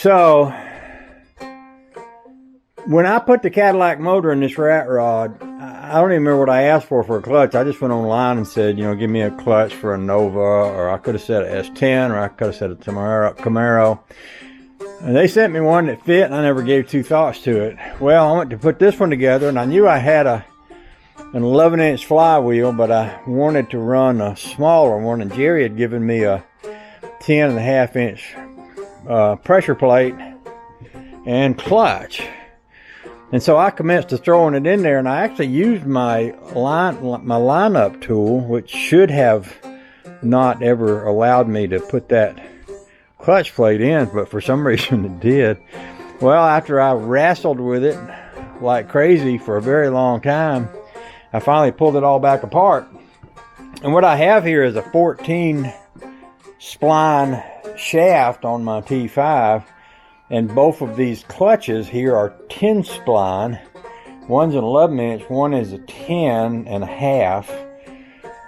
So when I put the Cadillac motor in this rat rod, I don't even remember what I asked for a clutch. I just went online and said, give me a clutch for a Nova, or I could have said a S10, or I could have said a Camaro. And they sent me one that fit, and I never gave two thoughts to it. Well, I went to put this one together, and I knew I had an 11-inch flywheel, but I wanted to run a smaller one, and Jerry had given me a 10.5-inch pressure plate and clutch. And so I commenced to throwing it in there, and I actually used my lineup tool, which should have not ever allowed me to put that clutch plate in, but for some reason it did. Well, after I wrestled with it like crazy for a very long time, I finally pulled it all back apart. And what I have here is a 14 spline shaft on my T5. And both of these clutches here are 10 spline. One's an 11-inch, one is a 10.5.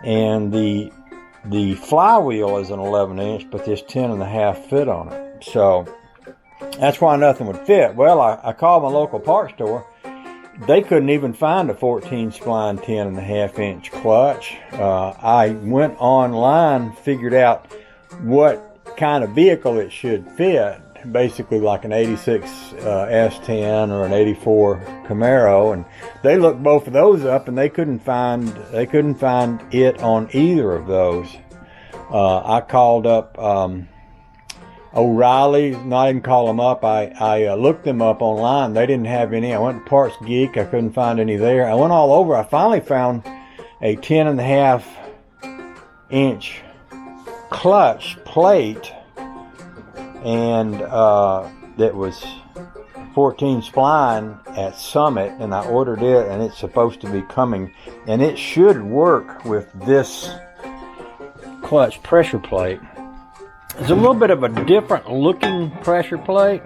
And the flywheel is an 11-inch, but this 10.5 fit on it. So that's why nothing would fit. Well, I called my local parts store. They couldn't even find a 14 spline 10.5-inch clutch. I went online, figured out what kind of vehicle it should fit. Basically like an 86 S10 or an 84 Camaro, and they looked both of those up, and they couldn't find it on either of those. I called up O'Reilly's, not even call them up. I looked them up online. They didn't have any. I went to Parts Geek. I couldn't find any there. I went all over. I finally found a 10.5-inch clutch plate, and that was 14 spline at Summit, and I ordered it, and it's supposed to be coming, and it should work with this clutch pressure plate. It's a little bit of a different looking pressure plate.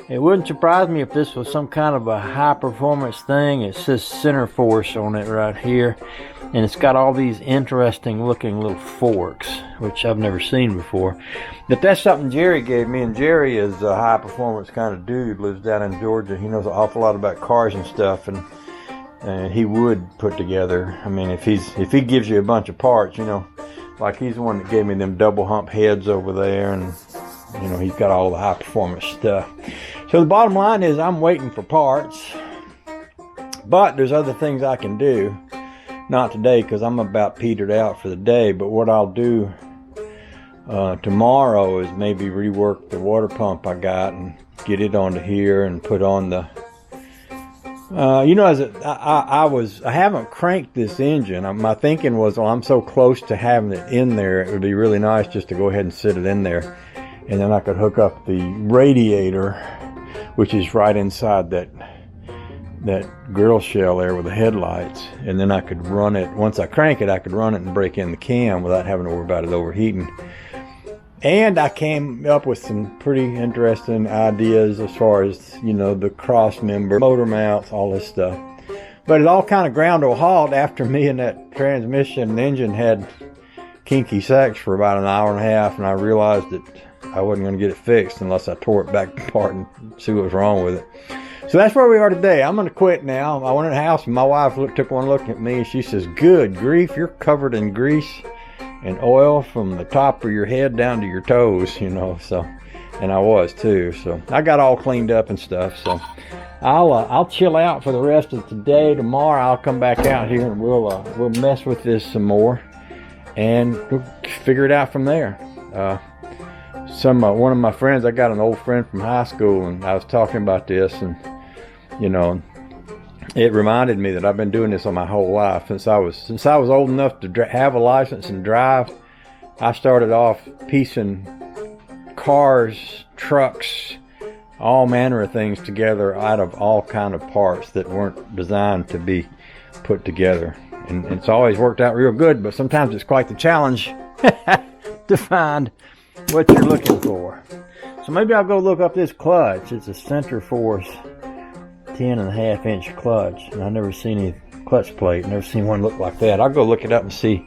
It wouldn't surprise me if this was some kind of a high performance thing. It says Center Force on it right here, and it's got all these interesting looking little forks, which I've never seen before. But that's something Jerry gave me, and Jerry is a high performance kind of dude, lives down in Georgia. He knows an awful lot about cars and stuff, and he would put together, I mean, if he gives you a bunch of parts, like he's the one that gave me them double hump heads over there, and he's got all the high performance stuff. So the bottom line is I'm waiting for parts, but there's other things I can do. Not today, because I'm about petered out for the day, but what I'll do tomorrow is maybe rework the water pump I got and get it onto here and put on the I haven't cranked this engine. My thinking was, well, I'm so close to having it in there, it would be really nice just to go ahead and sit it in there, and then I could hook up the radiator, which is right inside that grill shell there with the headlights, and then I could run it. Once I crank it, I could run it and break in the cam without having to worry about it overheating. And I came up with some pretty interesting ideas as far as, the cross member, motor mounts, all this stuff. But it all kind of ground to a halt after me and that transmission and engine had kinky sex for about an hour and a half, and I realized that I wasn't going to get it fixed unless I tore it back apart and see what was wrong with it. So that's where we are today. I'm going to quit now. I went in the house, and my wife took one look at me, and she says, "Good grief, you're covered in grease and oil from the top of your head down to your toes," so, and I was too. So I got all cleaned up and stuff. So I'll chill out for the rest of today. Tomorrow I'll come back out here, and we'll mess with this some more, and we'll figure it out from there. One of my friends, I got an old friend from high school, and I was talking about this, and it reminded me that I've been doing this all my whole life. Since I was old enough to have a license and drive, I started off piecing cars, trucks, all manner of things together out of all kind of parts that weren't designed to be put together. And it's always worked out real good, but sometimes it's quite the challenge to find what you're looking for. So maybe I'll go look up this clutch. It's a Center Force 10.5-inch clutch, and I've never seen any clutch plate, never seen one look like that. I'll go look it up and see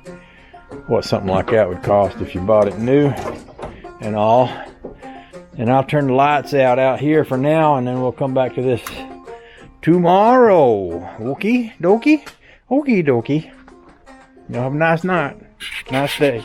what something like that would cost if you bought it new and all. And I'll turn the lights out here for now, and then we'll come back to this tomorrow. Okie dokie. Okie dokie. Y'all have a nice night. Nice day.